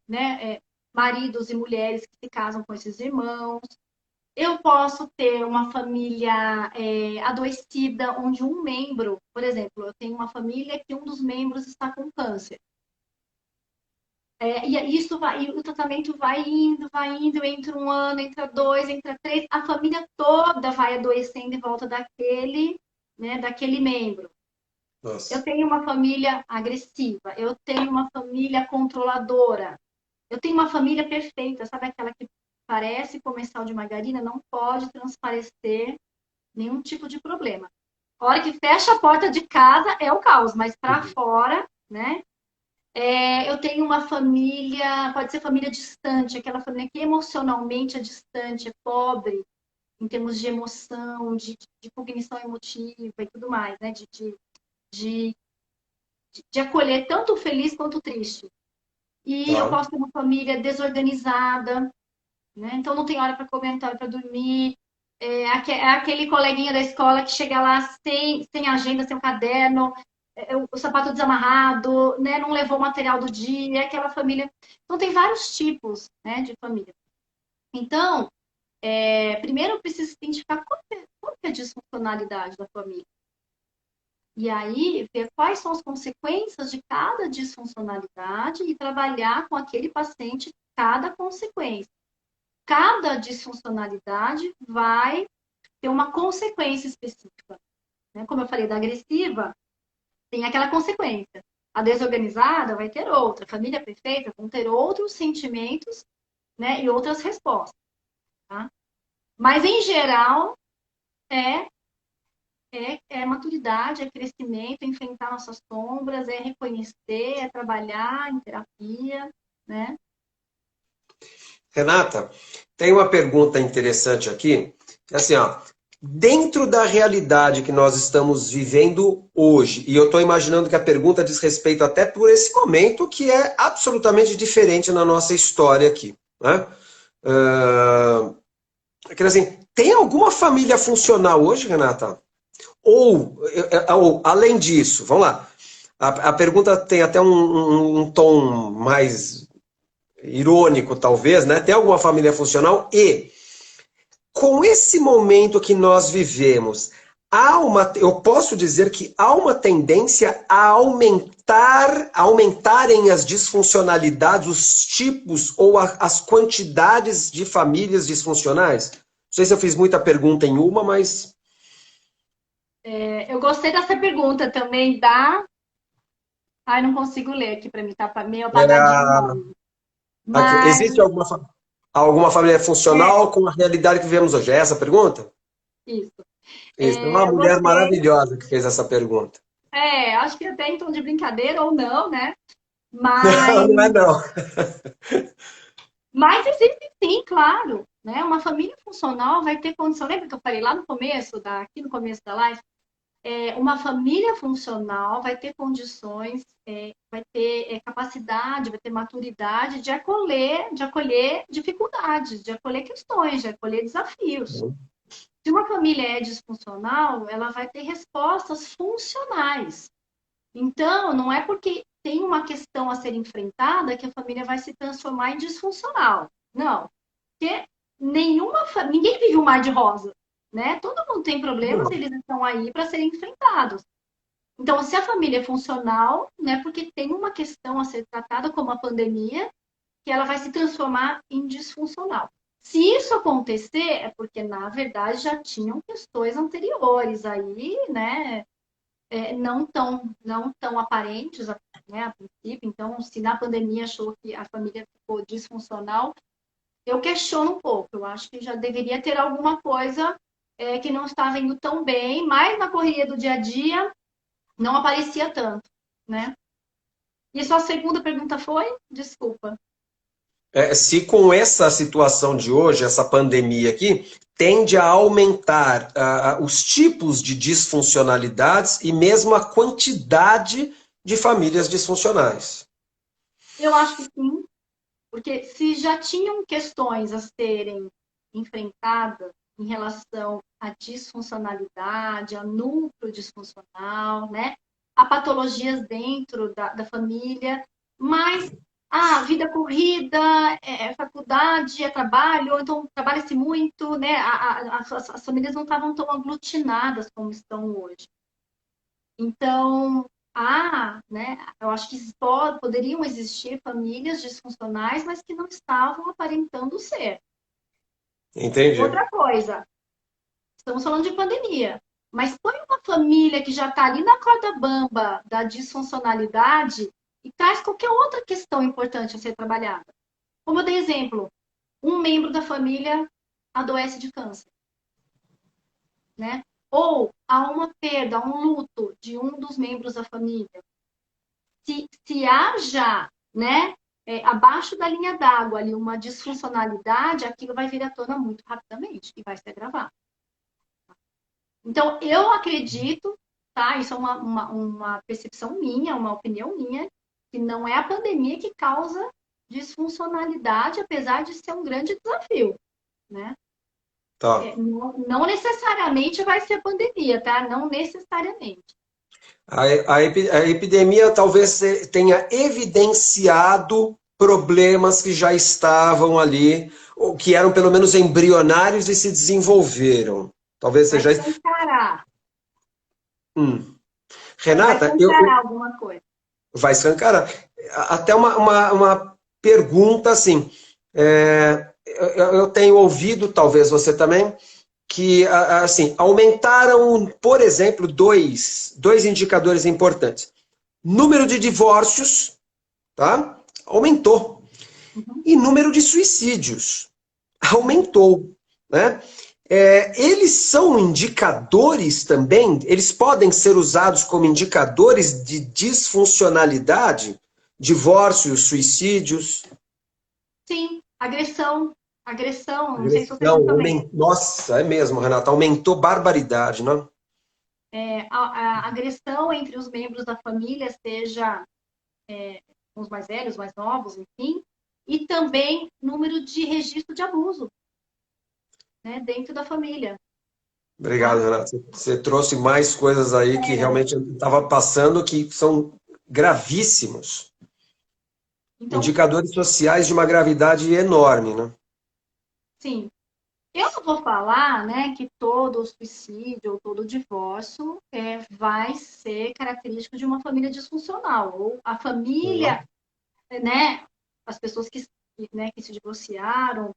né, maridos e mulheres que se casam com esses irmãos. Eu posso ter uma família adoecida, onde um membro, por exemplo, eu tenho uma família que um dos membros está com câncer. E isso vai, e o tratamento vai indo, entra um ano, entra dois, entra três, a família toda vai adoecendo em volta daquele membro. Eu Nossa. tenho uma família agressiva, eu tenho uma família controladora, eu tenho uma família perfeita, sabe aquela que parece comercial de margarina, não pode transparecer nenhum tipo de problema. A hora que fecha a porta de casa é o caos, mas para Uhum. fora, né? Eu tenho uma família, pode ser família distante, aquela família que emocionalmente é distante, é pobre, em termos de emoção, de cognição emotiva e tudo mais, né? De, de acolher tanto o feliz quanto o triste. E eu Tá. posso ter uma família desorganizada, né? Então não tem hora para comentar, para dormir. É aquele coleguinha da escola que chega lá sem agenda, sem o caderno, o sapato desamarrado, né? Não levou o material do dia, aquela família. Então tem vários tipos, né, de família. Então, primeiro eu preciso identificar qual que é a disfuncionalidade da família. E aí, ver quais são as consequências de cada disfuncionalidade e trabalhar com aquele paciente cada consequência. Cada disfuncionalidade vai ter uma consequência específica. Né? Como eu falei, da agressiva, tem aquela consequência. A desorganizada vai ter outra. A família perfeita vão ter outros sentimentos, né, e outras respostas. Tá? Mas, em geral, é maturidade, é crescimento, é enfrentar nossas sombras, é reconhecer, é trabalhar em terapia, né? Renata, tem uma pergunta interessante aqui. Assim, ó, dentro da realidade que nós estamos vivendo hoje, e eu estou imaginando que a pergunta diz respeito até por esse momento que é absolutamente diferente na nossa história aqui, né? Quer dizer, assim, tem alguma família funcional hoje, Renata? Ou além disso, vamos lá. A pergunta tem até um tom mais irônico, talvez, né? Tem alguma família funcional? E com esse momento que nós vivemos, eu posso dizer que há uma tendência a aumentarem as disfuncionalidades, os tipos ou as quantidades de famílias disfuncionais? Não sei se eu fiz muita pergunta em uma, mas Eu gostei dessa pergunta também, dá Ai, não consigo ler aqui para mim, tá meio É apagadinho o nome. aqui, Mas, existe alguma família é, funcional com a realidade que vivemos hoje? É essa a pergunta? isso. Isso, é uma mulher Você, maravilhosa que fez essa pergunta. acho que até em tom de brincadeira ou não, né? Não, Mas, não é não. mas existe sim, claro. Né? Uma família funcional vai ter condição. Lembra que eu falei lá no começo, aqui no começo da live? Uma família funcional vai ter condições, vai ter capacidade, vai ter maturidade de acolher dificuldades, de acolher questões, de acolher desafios. Se uma família é disfuncional, ela vai ter respostas funcionais. Então, não é porque tem uma questão a ser enfrentada que a família vai se transformar em disfuncional. Não. Porque ninguém vive um mar de rosa, né? Todo mundo tem problemas e Não. eles estão aí para serem enfrentados. Então, se a família é funcional, né, porque tem uma questão a ser tratada como a pandemia, que ela vai se transformar em disfuncional. Se isso acontecer, é porque, na verdade, já tinham questões anteriores aí, né, não tão aparentes, né, a princípio. Então, se na pandemia achou que a família ficou disfuncional, eu questiono um pouco. Eu acho que já deveria ter alguma coisa que não estava indo tão bem, mas na correria do dia a dia não aparecia tanto, né? E sua segunda pergunta foi? Desculpa. Se com essa situação de hoje, essa pandemia aqui, tende a aumentar os tipos de disfuncionalidades e mesmo a quantidade de famílias disfuncionais. Eu acho que sim, porque se já tinham questões a serem enfrentadas em relação à disfuncionalidade, ao núcleo disfuncional, né? A patologias dentro da família, mas a vida corrida, faculdade, trabalho, então trabalha-se muito, né? As famílias não estavam tão aglutinadas como estão hoje. Então, né, eu acho que poderiam existir famílias disfuncionais, mas que não estavam aparentando ser. Entendi. Outra coisa, estamos falando de pandemia, mas põe uma família que já está ali na corda bamba da disfuncionalidade e traz qualquer outra questão importante a ser trabalhada. Como eu dei exemplo, um membro da família adoece de câncer, né? Ou há uma perda, um luto de um dos membros da família. Se há já, né, abaixo da linha d'água ali uma disfuncionalidade, aquilo vai vir à tona muito rapidamente e vai se agravar. Então, eu acredito, tá? Isso é uma percepção minha, uma opinião minha, que não é a pandemia que causa disfuncionalidade, apesar de ser um grande desafio, né? Tá. Não necessariamente vai ser a pandemia, tá? Não necessariamente. A epidemia talvez tenha evidenciado problemas que já estavam ali, ou que eram pelo menos embrionários e se desenvolveram. Talvez Vai seja isso. escancarar, Hum. vai Renata, escancarar alguma coisa. vai escancarar. Até uma pergunta assim. Eu tenho ouvido, talvez você também, que assim aumentaram, por exemplo, dois indicadores importantes. Número de divórcios, tá? Aumentou. Uhum. E número de suicídios aumentou, né? Eles são indicadores também, eles podem ser usados como indicadores de disfuncionalidade, divórcios, suicídios. Sim, agressão, não sei se você viu Agressão, também. nossa, é mesmo, Renata, aumentou barbaridade, né? A agressão entre os membros da família, seja os mais velhos, mais novos, enfim, e também número de registro de abuso, né, dentro da família, Obrigado, tá? Renata. Você trouxe mais coisas aí que realmente eu estava passando que são gravíssimos. Então, Indicadores sociais de uma gravidade enorme, né? sim, eu não vou falar, né, que todo suicídio ou todo divórcio vai ser característico de uma família disfuncional, ou a família, né, as pessoas que se divorciaram,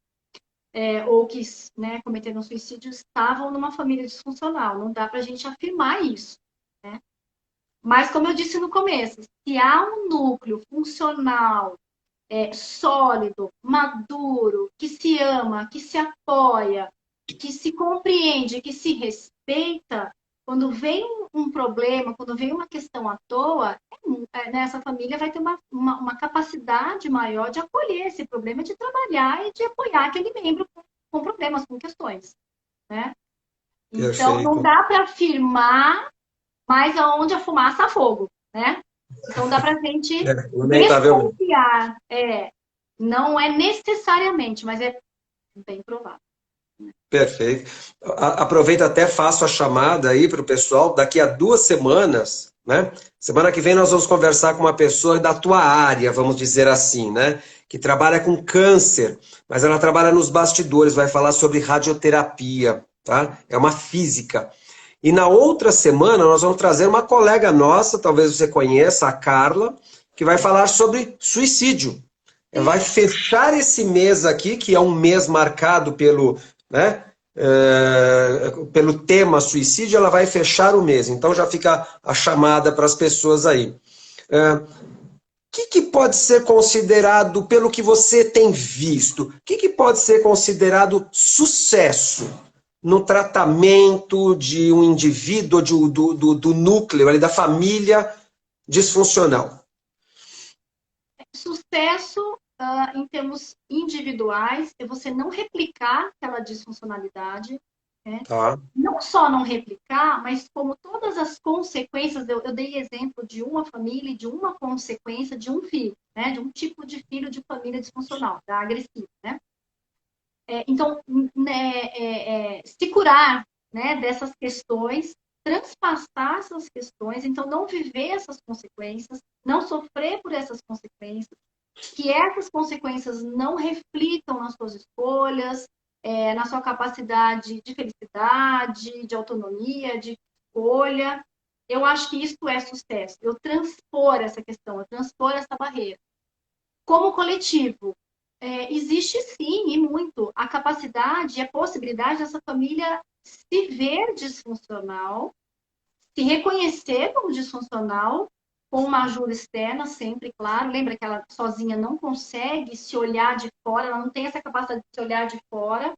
ou que, né, cometeram suicídio estavam numa família disfuncional. Não dá para a gente afirmar isso, né? Mas, como eu disse no começo, se há um núcleo funcional, sólido, maduro, que se ama, que se apoia, que se compreende, que se respeita, quando vem um problema, quando vem uma questão à toa, essa família vai ter uma capacidade maior de acolher esse problema, de trabalhar e de apoiar aquele membro com problemas, com questões, né? Então, não Perfeito. dá para afirmar mais aonde a fumaça há fogo, né? Então, dá para a gente Lamentavelmente. desconfiar. Não é necessariamente, mas é bem provável. Perfeito. Aproveita até faço a chamada aí para o pessoal. Daqui a 2 semanas, né? Semana que vem nós vamos conversar com uma pessoa da tua área, vamos dizer assim, né? Que trabalha com câncer, mas ela trabalha nos bastidores, vai falar sobre radioterapia, tá? É uma física. E na outra semana nós vamos trazer uma colega nossa, talvez você conheça, a Carla, que vai falar sobre suicídio. Ela vai fechar esse mês aqui, que é um mês marcado pelo, né, pelo tema suicídio, ela vai fechar o mês. Então já fica a chamada para as pessoas aí. Que pode ser considerado, pelo que você tem visto, o que pode ser considerado sucesso no tratamento de um indivíduo, do núcleo, ali, da família disfuncional? Sucesso, em termos individuais, é você não replicar aquela disfuncionalidade, né? Tá, Não só não replicar, mas como todas as consequências, eu dei exemplo de uma família e de uma consequência de um filho, né? De um tipo de filho de família disfuncional, da agressiva, né? Então, né, se curar, né, dessas questões, transpassar essas questões, então não viver essas consequências, não sofrer por essas consequências, que essas consequências não reflitam nas suas escolhas, na sua capacidade de felicidade, de autonomia, de escolha. Eu acho que isso é sucesso. Eu transpor essa questão, eu transpor essa barreira. Como coletivo, existe sim, e muito, a capacidade e a possibilidade dessa família se ver disfuncional, se reconhecer como disfuncional, com uma ajuda externa, sempre, claro. Lembra que ela sozinha não consegue se olhar de fora, ela não tem essa capacidade de se olhar de fora,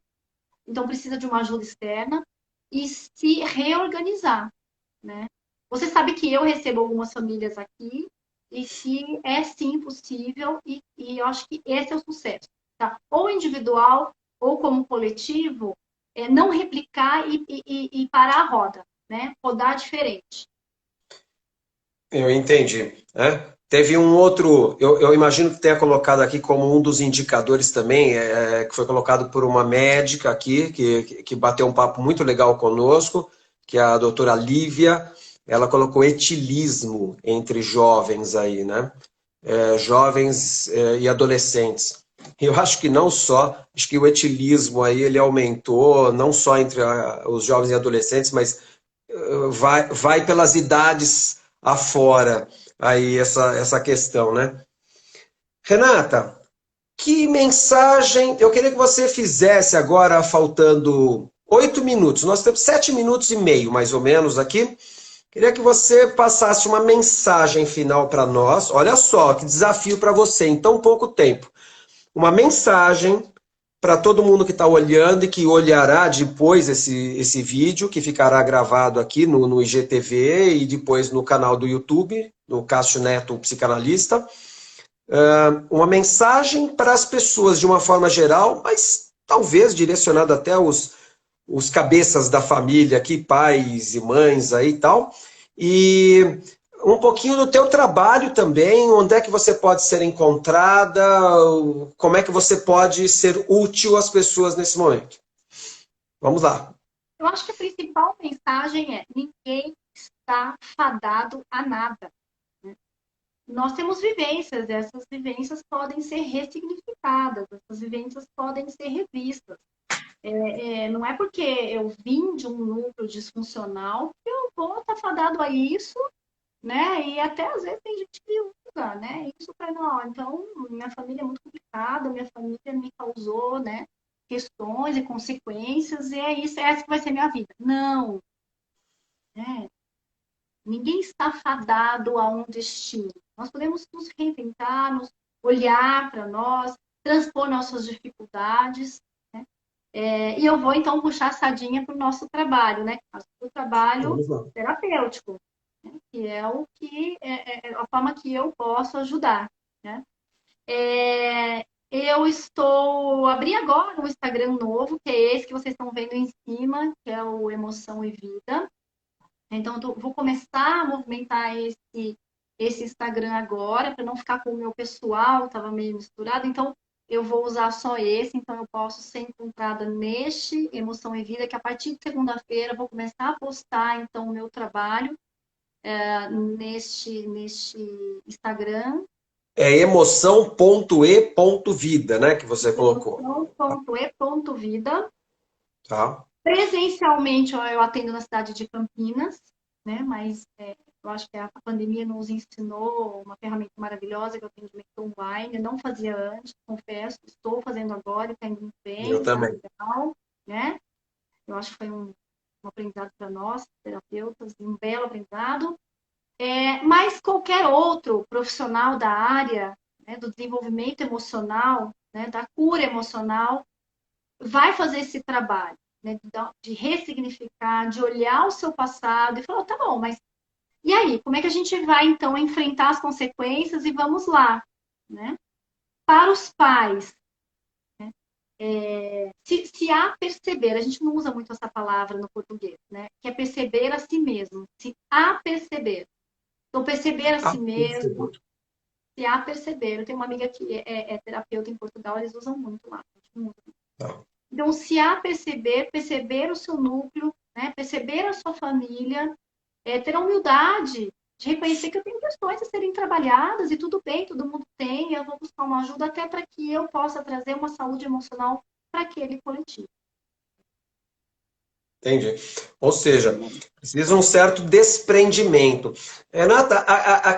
então precisa de uma ajuda externa, e se reorganizar, né? Você sabe que eu recebo algumas famílias aqui e que é sim possível e eu acho que esse é o sucesso, tá? Ou individual ou como coletivo, não replicar e parar a roda, né? Rodar diferente. eu entendi. Né? Teve um outro, eu imagino que tenha colocado aqui como um dos indicadores também, que foi colocado por uma médica aqui, que bateu um papo muito legal conosco, que é a doutora Lívia. Ela colocou etilismo entre jovens aí, né? Jovens e adolescentes. Eu acho que não só, acho que o etilismo aí ele aumentou, não só entre os jovens e adolescentes, mas vai pelas idades afora aí essa questão, né? Renata, que mensagem eu queria que você fizesse agora, faltando 8 minutos. Nós temos 7 minutos e meio, mais ou menos, aqui. Queria que você passasse uma mensagem final para nós. Olha só, que desafio para você em tão pouco tempo. Uma mensagem para todo mundo que está olhando e que olhará depois esse vídeo, que ficará gravado aqui no IGTV e depois no canal do YouTube, no Cássio Neto, o psicanalista. Uma mensagem para as pessoas de uma forma geral, mas talvez direcionada até os cabeças da família aqui, pais e mães aí e tal. E um pouquinho do teu trabalho também, onde é que você pode ser encontrada, como é que você pode ser útil às pessoas nesse momento. Vamos lá. Eu acho que a principal mensagem é: ninguém está fadado a nada. Nós temos vivências, e essas vivências podem ser ressignificadas, essas vivências podem ser revistas. Não é porque eu vim de um núcleo disfuncional que eu vou estar fadado a isso, né? E até às vezes tem gente que usa, né? Isso para não. Então, minha família é muito complicada, minha família me causou, né? Questões e consequências, e é isso, é essa que vai ser minha vida. Não, né? Ninguém está fadado a um destino. Nós podemos nos reinventar, nos olhar para nós, transpor nossas dificuldades, né? E eu vou, então, puxar a sardinha para o nosso trabalho, né? O trabalho Vamos lá. terapêutico, né? Que é a forma que eu posso ajudar, né? Eu estou abri agora um Instagram novo, que é esse que vocês estão vendo em cima, que é o Emoção e Vida. Então, vou começar a movimentar esse Instagram agora, para não ficar com o meu pessoal, estava meio misturado. Então, eu vou usar só esse. Então, eu posso ser encontrada neste Emoção e Vida, que a partir de segunda-feira eu vou começar a postar, então, o meu trabalho neste Instagram. É emoção.e.vida, né, que você colocou. Emoção.e.vida. Tá? Presencialmente, eu atendo na cidade de Campinas, né? Mas eu acho que a pandemia nos ensinou uma ferramenta maravilhosa, que é o atendimento online. Eu não fazia antes, confesso, estou fazendo agora, está indo Eu bem, está também. legal, né? Eu acho que foi um aprendizado para nós, terapeutas, um belo aprendizado. Mas qualquer outro profissional da área, né, do desenvolvimento emocional, né, da cura emocional, vai fazer esse trabalho, né, de ressignificar, de olhar o seu passado e falar, tá bom, mas e aí? Como é que a gente vai, então, enfrentar as consequências e vamos lá, né? Para os pais, se há perceber, a gente não usa muito essa palavra no português, né? Que é perceber a si mesmo, se há perceber. Então, perceber a si Ah, mesmo, percebi. se há perceber. Eu tenho uma amiga que é terapeuta em Portugal, eles usam muito lá. Tá. Então, se há perceber, perceber o seu núcleo, né? Perceber a sua família, ter a humildade de reconhecer que eu tenho questões a serem trabalhadas e tudo bem, todo mundo tem, eu vou buscar uma ajuda até para que eu possa trazer uma saúde emocional para aquele coletivo. Entendi. Ou seja, precisa um certo desprendimento. Renata,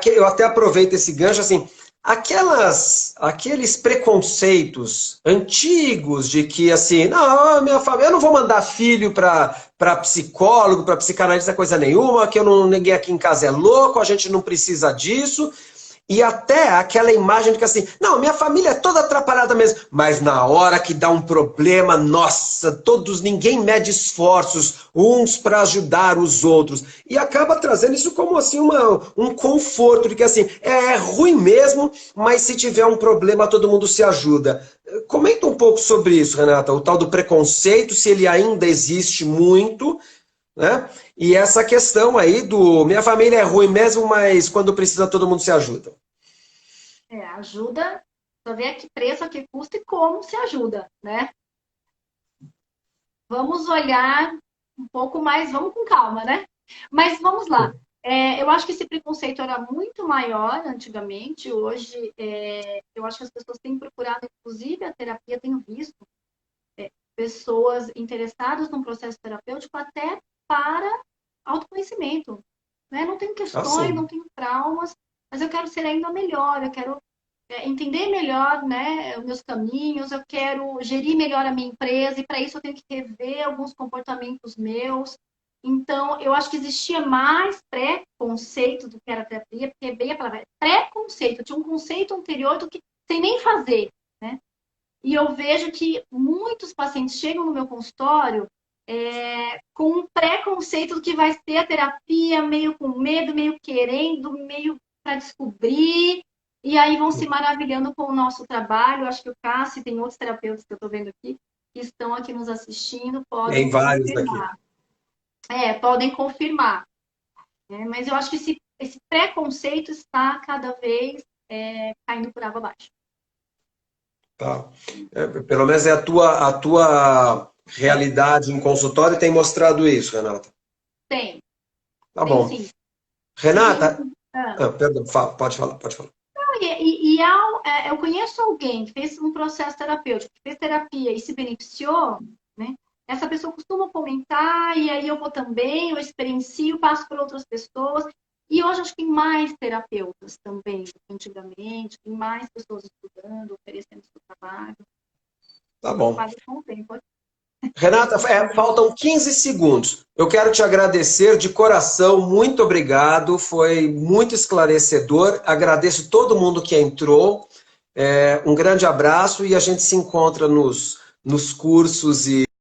eu até aproveito esse gancho assim, aqueles preconceitos antigos de que assim, não, minha família, eu não vou mandar filho para psicólogo, para psicanalista, coisa nenhuma, que eu não, ninguém aqui em casa é louco, a gente não precisa disso. E até aquela imagem de que assim, não, minha família é toda atrapalhada mesmo, mas na hora que dá um problema, nossa, ninguém mede esforços uns para ajudar os outros. E acaba trazendo isso como assim um conforto de que assim, é ruim mesmo, mas se tiver um problema, todo mundo se ajuda. Comenta um pouco sobre isso, Renata, o tal do preconceito, se ele ainda existe muito, né? E essa questão aí do minha família é ruim mesmo, mas quando precisa todo mundo se ajuda. Ajuda, para ver a que preço, a que custa e como se ajuda, né? Vamos olhar um pouco mais, vamos com calma, né? Mas vamos lá. Eu acho que esse preconceito era muito maior antigamente. Hoje, eu acho que as pessoas têm procurado, inclusive a terapia, tenho visto pessoas interessadas num processo terapêutico até para autoconhecimento. Né? Não tenho questões, Assim. não tenho traumas, mas eu quero ser ainda melhor, eu quero entender melhor, né, os meus caminhos, eu quero gerir melhor a minha empresa, e para isso eu tenho que rever alguns comportamentos meus. Então, eu acho que existia mais preconceito do que era terapia, porque é bem a palavra, preconceito, tinha um conceito anterior do que sem nem fazer, né? E eu vejo que muitos pacientes chegam no meu consultório com um preconceito do que vai ser a terapia, meio com medo, meio querendo, meio para descobrir, e aí vão se maravilhando com o nosso trabalho. Acho que o Cássio e tem outros terapeutas que eu estou vendo aqui, que estão aqui nos assistindo, podem Tem vários aqui. confirmar. Podem confirmar. Mas eu acho que esse preconceito está cada vez caindo por água abaixo. Tá. Pelo menos é a tua realidade em consultório tem mostrado isso, Renata. Tem, Tá tem bom. sim. Renata, Ah, perdão, pode falar, pode falar. eu conheço alguém que fez um processo terapêutico, que fez terapia e se beneficiou, né? Essa pessoa costuma comentar, e aí eu vou também, eu experiencio, passo por outras pessoas. E hoje acho que tem mais terapeutas também do que antigamente, tem mais pessoas estudando, oferecendo seu trabalho. Tá Isso bom. faz com o tempo. Renata, faltam 15 segundos. Eu quero te agradecer de coração, muito obrigado, foi muito esclarecedor. Agradeço todo mundo que entrou. Um grande abraço e a gente se encontra nos cursos e